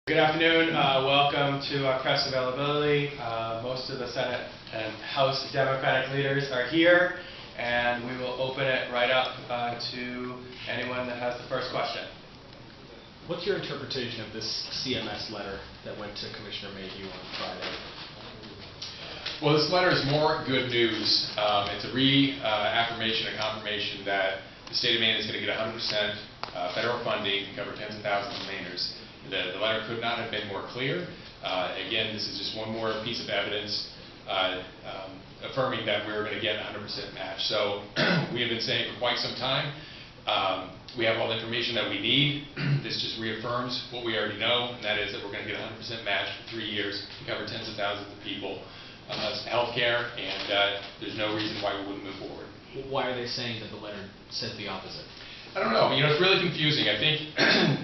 Good afternoon. Welcome to our press availability. Most of the Senate and House Democratic leaders are here, and we will open it right up to anyone that has the first question. What's your interpretation of this CMS letter that went to Commissioner Mayhew on Friday? Well, this letter is more good news. It's a reaffirmation, a confirmation that the state of Maine is going to get 100% federal funding to cover tens of thousands of Mainers. The letter could not have been more clear. Again, this is just one more piece of evidence affirming that we're going to get 100% match. So we have been saying for quite some time, we have all the information that we need. This just reaffirms what we already know, and that is that we're going to get 100% match for 3 years to cover tens of thousands of people, health care, and there's no reason why we wouldn't move forward. Why are they saying that the letter said the opposite? I don't know. It's really confusing. I think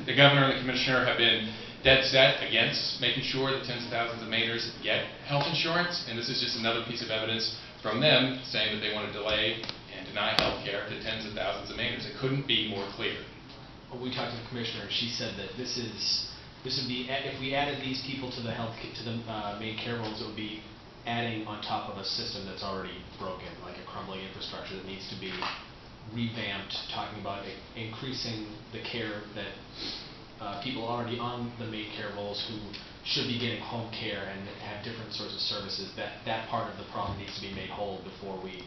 the governor and the commissioner have been dead set against making sure that tens of thousands of Mainers get health insurance, and this is just another piece of evidence from them saying that they want to delay and deny health care to tens of thousands of Mainers. It couldn't be more clear. Well, we talked to the commissioner, and she said that this would be, if we added these people to the Maine care rolls, it would be adding on top of a system that's already broken, like a crumbling infrastructure that needs to be revamped, talking about increasing the care that people already on the Maine care rolls who should be getting home care and have different sorts of services, that part of the problem needs to be made whole before we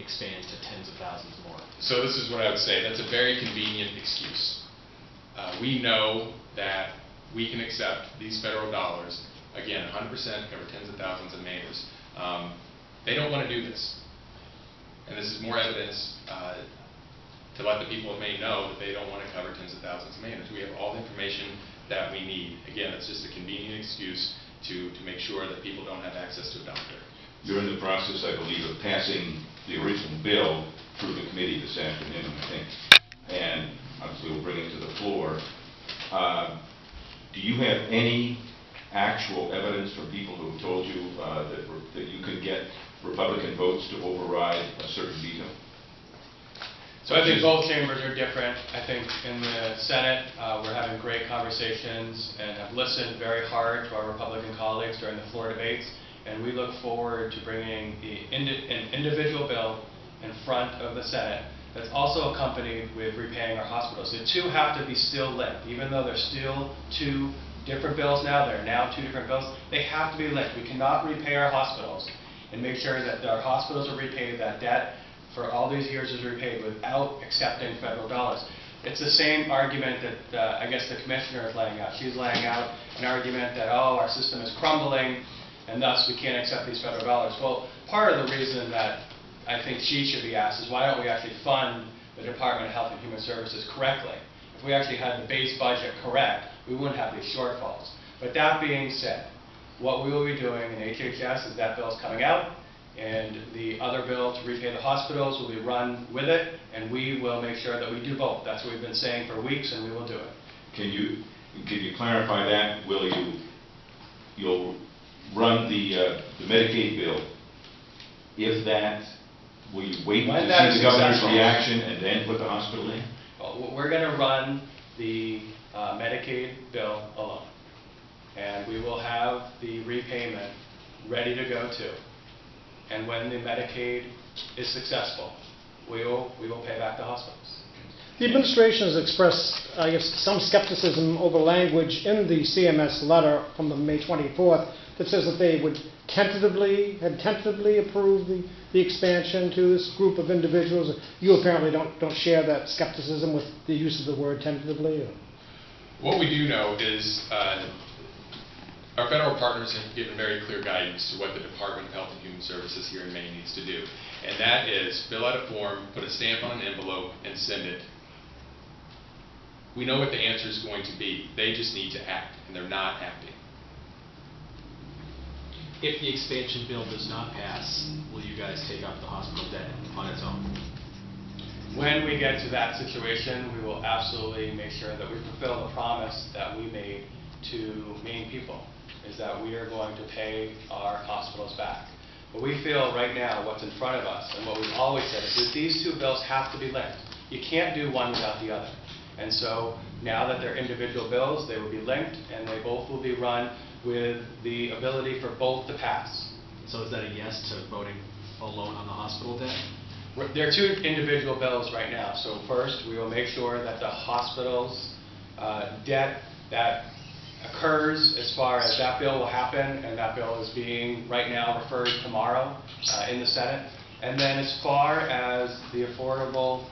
expand to tens of thousands more. So this is what I would say. That's a very convenient excuse. We know that we can accept these federal dollars, again, 100% cover tens of thousands of Mainers. They don't want to do this. And this is more evidence to let the people of Maine know that they don't want to cover tens of thousands of Mainers. We have all the information that we need. Again, it's just a convenient excuse to make sure that people don't have access to a doctor. You're in the process, I believe, of passing the original bill through the committee this afternoon, I think. And obviously we'll bring it to the floor. Do you have any actual evidence from people who have told you that you could get Republican votes to override a certain veto? So I think both chambers are different. I think in the Senate, we're having great conversations and have listened very hard to our Republican colleagues during the floor debates, and we look forward to bringing an individual bill in front of the Senate that's also accompanied with repaying our hospitals. The two have to be still linked. Even though they're still two different bills now, they're now two different bills, they have to be linked. We cannot repay our hospitals and make sure that our hospitals are repaid, that debt for all these years is repaid without accepting federal dollars. It's the same argument that I guess the commissioner is laying out. She's laying out an argument that, oh, our system is crumbling and thus we can't accept these federal dollars. Well, part of the reason that I think she should be asked is why don't we actually fund the Department of Health and Human Services correctly? If we actually had the base budget correct, we wouldn't have these shortfalls. But that being said, what we will be doing in HHS is that bill's coming out, and the other bill to repay the hospitals will be run with it, and we will make sure that we do both. That's what we've been saying for weeks, and we will do it. Can you clarify that? Will you'll run the Medicaid bill? If that, will you wait to see the governor's reaction and then put the hospital in? Well, we're going to run the Medicaid bill alone, and we will have the repayment ready to go too. And when the Medicaid is successful, we will pay back the hospitals. The administration has expressed, I guess, some skepticism over language in the CMS letter from the May 24th that says that they would tentatively approve the expansion to this group of individuals. You apparently don't share that skepticism with the use of the word tentatively. Or? What we do know is our federal partners have given very clear guidance to what the Department of Health and Human Services here in Maine needs to do. And that is fill out a form, put a stamp on an envelope, and send it. We know what the answer is going to be. They just need to act, and they're not acting. If the expansion bill does not pass, will you guys take up the hospital debt on its own? When we get to that situation, we will absolutely make sure that we fulfill the promise that we made to Maine people, is that we are going to pay our hospitals back. But we feel right now what's in front of us, and what we've always said, is that these two bills have to be linked. You can't do one without the other. And so Now that they're individual bills, they will be linked, and they both will be run with the ability for both to pass. So is that a yes to voting alone on the hospital debt? There are two individual bills right now. So first, we will make sure that the hospital's debt that occurs as far as that bill will happen, and that bill is being right now referred tomorrow in the Senate. And then as far as the Affordable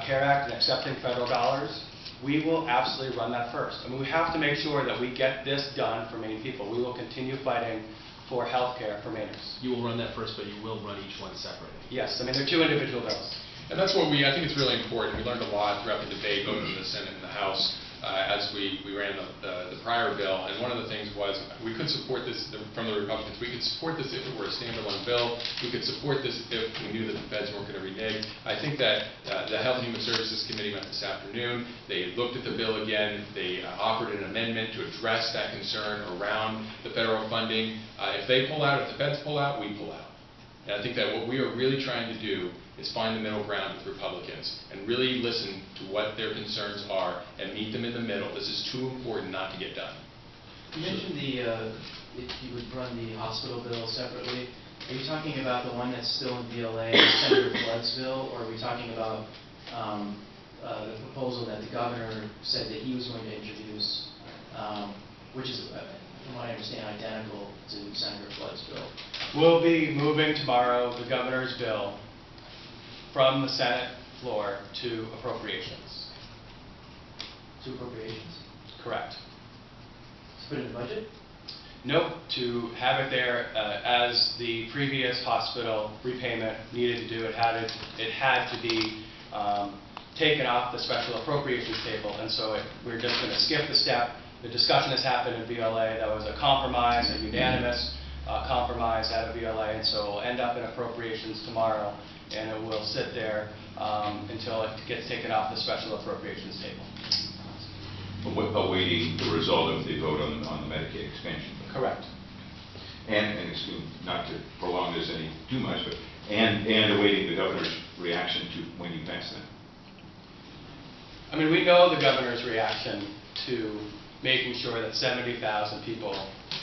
Care Act and accepting federal dollars, we will absolutely run that first. I mean, we have to make sure that we get this done for Maine people. We will continue fighting for health care for Mainers. You will run that first, but you will run each one separately. Yes, I mean, they're two individual bills. And that's what I think it's really important. We learned a lot throughout the debate, both in the Senate and the House, as we ran the prior bill. And one of the things was we could support this from the Republicans. We could support this if it were a standalone bill. We could support this if we knew that the feds weren't going to renege. I think that the Health and Human Services Committee met this afternoon. They looked at the bill again. They offered an amendment to address that concern around the federal funding. If they pull out, if the feds pull out, we pull out. And I think that what we are really trying to do is find the middle ground with Republicans and really listen to what their concerns are and meet them in the middle. This is too important not to get done. You mentioned if you would run the hospital bill separately. Are you talking about the one that's still in VLA, Senator Flood's bill, or are we talking about the proposal that the governor said that he was going to introduce, which is, from what I understand, identical to Senator Flood's bill? We'll be moving tomorrow the governor's bill from the Senate floor to appropriations. To appropriations? Correct. To put it in the budget? Nope, to have it there as the previous hospital repayment needed to do. It had to be taken off the special appropriations table, and so we're just going to skip the step. The discussion has happened in VLA. That was a compromise, a unanimous compromise out of VLA, and so it will end up in appropriations tomorrow, and it will sit there until it gets taken off the special appropriations table. Awaiting the result of the vote on the Medicaid expansion. Correct. And excuse me, not to prolong this any too much, but and awaiting the governor's reaction to when you pass that. I mean, we know the governor's reaction to making sure that 70,000 people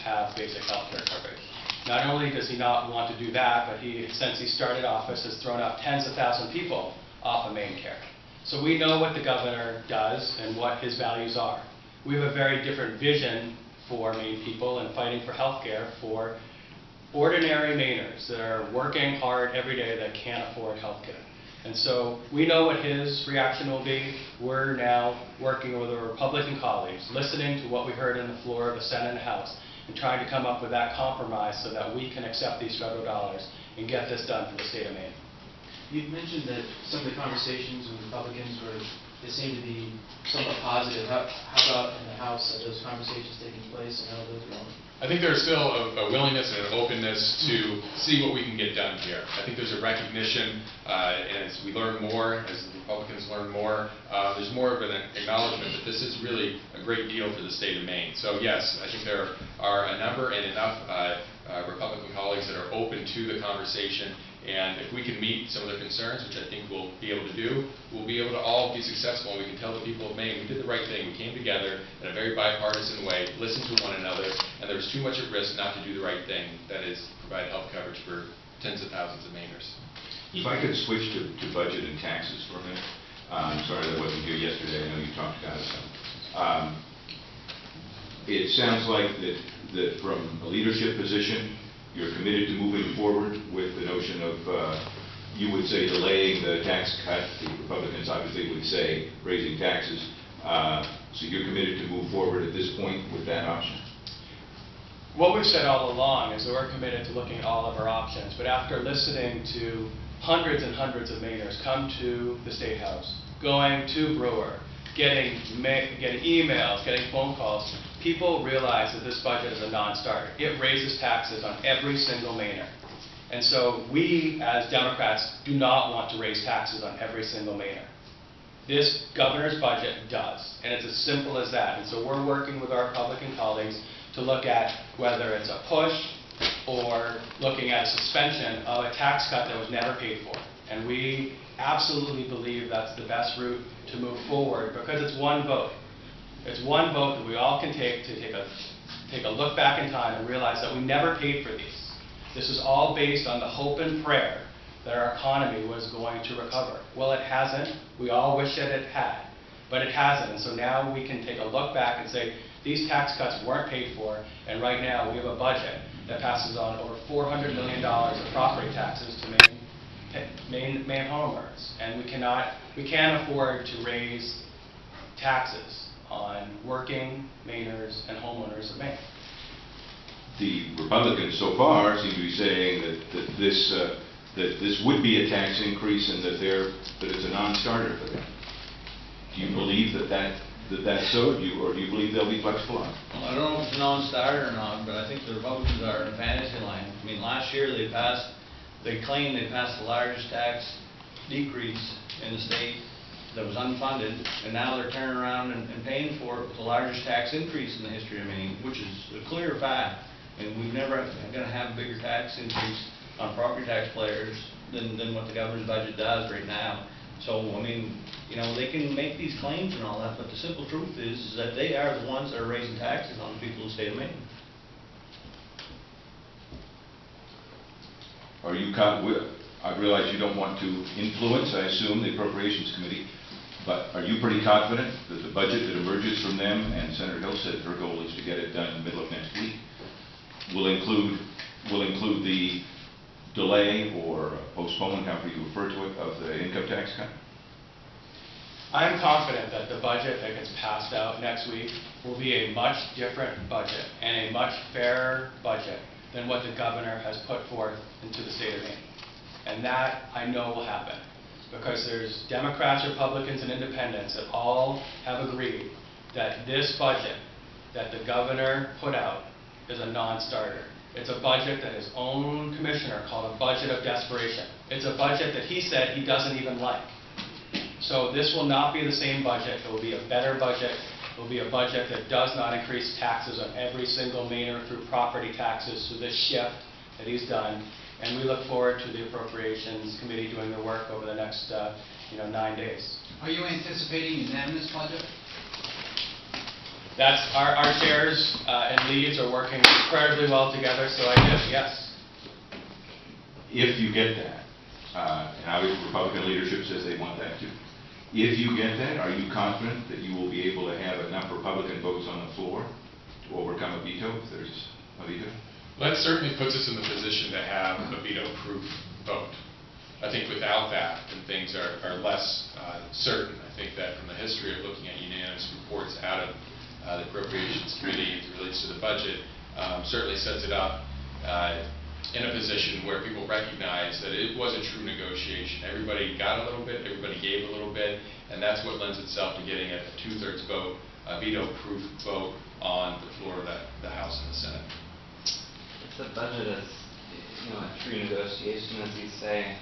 have basic health care coverage. Not only does he not want to do that, but he, since he started office, has thrown out tens of thousands of people off of Maine care. So we know what the governor does and what his values are. We have a very different vision for Maine people and fighting for health care for ordinary Mainers that are working hard every day that can't afford health care. And so we know what his reaction will be. We're now working with our Republican colleagues, listening to what we heard on the floor of the Senate and House, and trying to come up with that compromise so that we can accept these federal dollars and get this done for the state of Maine. You mentioned that some of the conversations with Republicans they seem to be somewhat positive. How about in the House? Are those conversations taking place, and how are those going? I think there's still a willingness and an openness to see what we can get done here. I think there's a recognition, as we learn more, as the Republicans learn more, there's more of an acknowledgement that this is really a great deal for the state of Maine. So yes, I think there are a number and enough Republican colleagues that are open to the conversation. And if we can meet some of their concerns, which I think we'll be able to do, we'll be able to all be successful, and we can tell the people of Maine we did the right thing. We came together in a very bipartisan way, listened to one another, and there was too much at risk not to do the right thing, that is, provide health coverage for tens of thousands of Mainers. If I could switch to budget and taxes for a minute. I'm sorry that wasn't here yesterday. I know you talked about it some. It sounds like that from a leadership position, you're committed to moving forward with the notion of, you would say, delaying the tax cut. The Republicans obviously would say raising taxes. So you're committed to move forward at this point with that option? What we've said all along is that we're committed to looking at all of our options. But after listening to hundreds and hundreds of Mainers come to the State House, going to Brewer, getting emails, getting phone calls, people realize that this budget is a non-starter. It raises taxes on every single Mainer. And so we, as Democrats, do not want to raise taxes on every single Mainer. This governor's budget does, and it's as simple as that. And so we're working with our Republican colleagues to look at whether it's a push or looking at a suspension of a tax cut that was never paid for. And we absolutely believe that's the best route to move forward because it's one vote. It's one vote that we all can take to take a look back in time and realize that we never paid for these. This is all based on the hope and prayer that our economy was going to recover. Well, it hasn't. We all wish that it had, but it hasn't. And so now we can take a look back and say, these tax cuts weren't paid for, and right now we have a budget that passes on over $400 million of property taxes to Maine homeowners. And we can't afford to raise taxes on working Mainers and homeowners of Maine. The Republicans so far seem to be saying that this would be a tax increase and that it's a non-starter for them. Do you believe that's so, or do you believe they'll be flexible on it? Well, I don't know if it's a non-starter or not, but I think the Republicans are in a fantasy land. I mean, last year they claimed they passed the largest tax decrease in the state that was unfunded, and now they're turning around and paying for it with the largest tax increase in the history of Maine, which is a clear fact. And we've never going to have a bigger tax increase on property tax payers than what the governor's budget does right now. So, I mean, you know, they can make these claims and all that, but the simple truth is that they are the ones that are raising taxes on the people of the state of Maine. Are you, I realize you don't want to influence, I assume, the Appropriations Committee, but are you pretty confident that the budget that emerges from them, and Senator Hill said her goal is to get it done in the middle of next week, will include the delay or postponement, however you refer to it, of the income tax cut? I'm confident that the budget that gets passed out next week will be a much different budget and a much fairer budget than what the governor has put forth into the state of Maine. And that I know will happen because there's Democrats, Republicans, and Independents that all have agreed that this budget that the governor put out is a non-starter. It's a budget that his own commissioner called a budget of desperation. It's a budget that he said he doesn't even like. So this will not be the same budget. It will be a better budget. It will be a budget that does not increase taxes on every single Mainer through property taxes through this shift that he's done. And we look forward to the Appropriations Committee doing their work over the next 9 days. Are you anticipating unanimous budget? That's our chairs and leads are working incredibly well together, so I do, yes. If you get that, and obviously Republican leadership says they want that too. If you get that, are you confident that you will be able to have enough Republican votes on the floor to overcome a veto if there's a veto? Well, that certainly puts us in the position to have a veto-proof vote. I think without that, then things are less certain. I think that from the history of looking at unanimous reports out of the Appropriations Committee as it relates to the budget, certainly sets it up in a position where people recognize that it was a true negotiation. Everybody got a little bit, everybody gave a little bit, and that's what lends itself to getting a two-thirds vote, a veto-proof vote on the floor of the House and the Senate. The budget is, a true negotiation, as you say.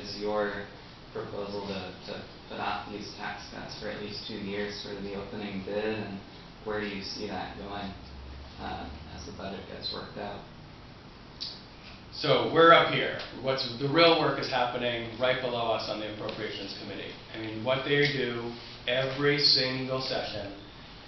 Is your proposal to put off these tax cuts for at least 2 years for the opening bid, and where do you see that going as the budget gets worked out? So we're up here. The real work is happening right below us on the Appropriations Committee. What they do every single session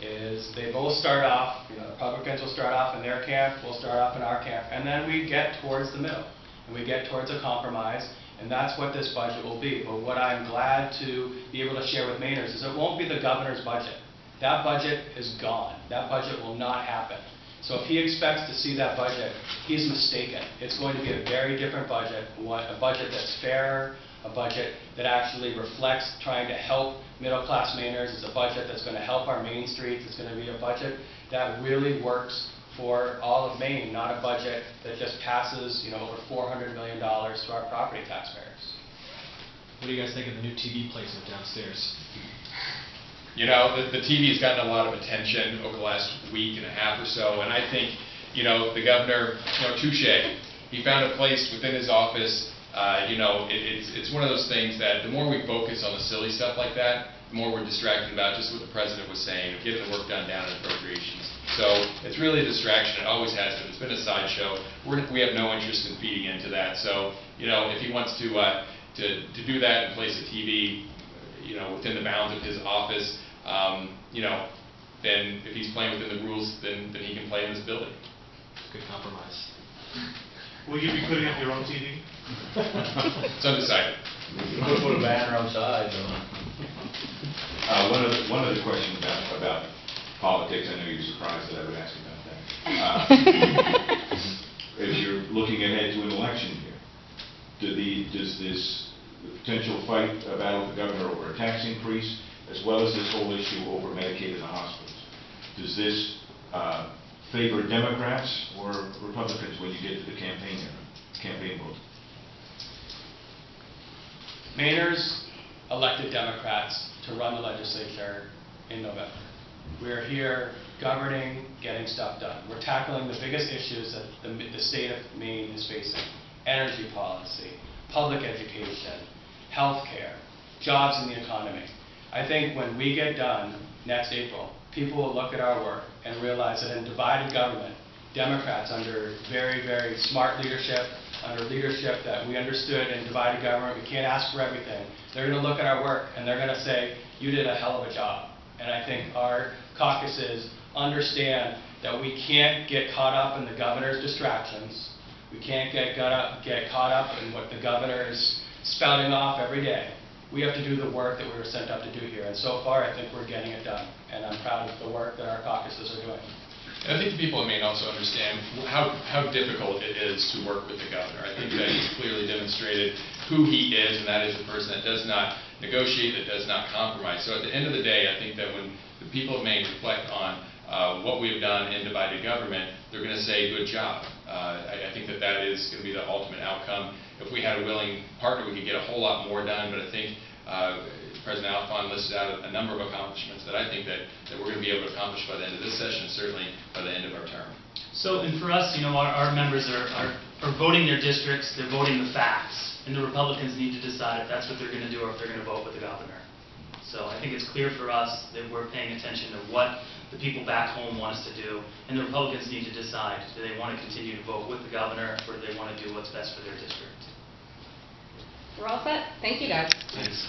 is they both start off, the Republicans will start off in their camp, we'll start off in our camp, and then we get towards the middle, and we get towards a compromise, and that's what this budget will be. But what I'm glad to be able to share with Mainers is it won't be the governor's budget. That budget is gone. That budget will not happen. So if he expects to see that budget, he's mistaken. It's going to be a very different budget, a budget that's fairer, a budget that actually reflects trying to help middle-class Mainers. It's a budget that's going to help our main streets. It's going to be a budget that really works for all of Maine, not a budget that just passes, over $400 million to our property taxpayers. What do you guys think of the new TV placement downstairs? The TV has gotten a lot of attention over the last week and a half or so, and I think, the governor, touche. He found a place within his office. It's one of those things that the more we focus on the silly stuff like that, the more we're distracted about just what the president was saying, getting the work done down in appropriations. So it's really a distraction. It always has been. It's been a sideshow. We have no interest in feeding into that. So, if he wants to do that and place a TV, within the bounds of his office, then if he's playing within the rules, then he can play in this building. Good compromise. Will you be putting up your own TV? It's undecided. Put a banner outside, One other question about politics. I know you're surprised that I would ask about that. As you're looking ahead to an election here, does this potential fight, a battle with the governor over a tax increase, as well as this whole issue over Medicaid in the hospitals, does this favor Democrats or Republicans when you get to the campaign vote? Mainers elected Democrats to run the legislature in November. We're here governing, getting stuff done. We're tackling the biggest issues that the state of Maine is facing: energy policy, public education, healthcare, jobs in the economy. I think when we get done next April, people will look at our work and realize that in divided government, Democrats under very, very smart leadership, under leadership that we understood in divided government, we can't ask for everything. They're going to look at our work and they're going to say, you did a hell of a job. And I think our caucuses understand that we can't get caught up in the governor's distractions. We can't get caught up in what the governor is spouting off every day. We have to do the work that we were sent up to do here. And so far, I think we're getting it done. And I'm proud of the work that our caucuses are doing. And I think the people in Maine also understand how difficult it is to work with the governor. I think that he's clearly demonstrated who he is, and that is a person that does not negotiate, that does not compromise. So at the end of the day, I think that when the people of Maine reflect on what we have done in divided government, they're going to say, good job. I think that is going to be the ultimate outcome. If we had a willing partner, we could get a whole lot more done, but I think President Alfond listed out a number of accomplishments that I think that we're going to be able to accomplish by the end of this session, certainly by the end of our term. So, and for us, our members are voting their districts, they're voting the facts, and the Republicans need to decide if that's what they're going to do or if they're going to vote with the governor. So I think it's clear for us that we're paying attention to what the people back home want us to do, and the Republicans need to decide, do they want to continue to vote with the governor, or do they want to do what's best for their district? We're all set. Thank you, guys. Thanks.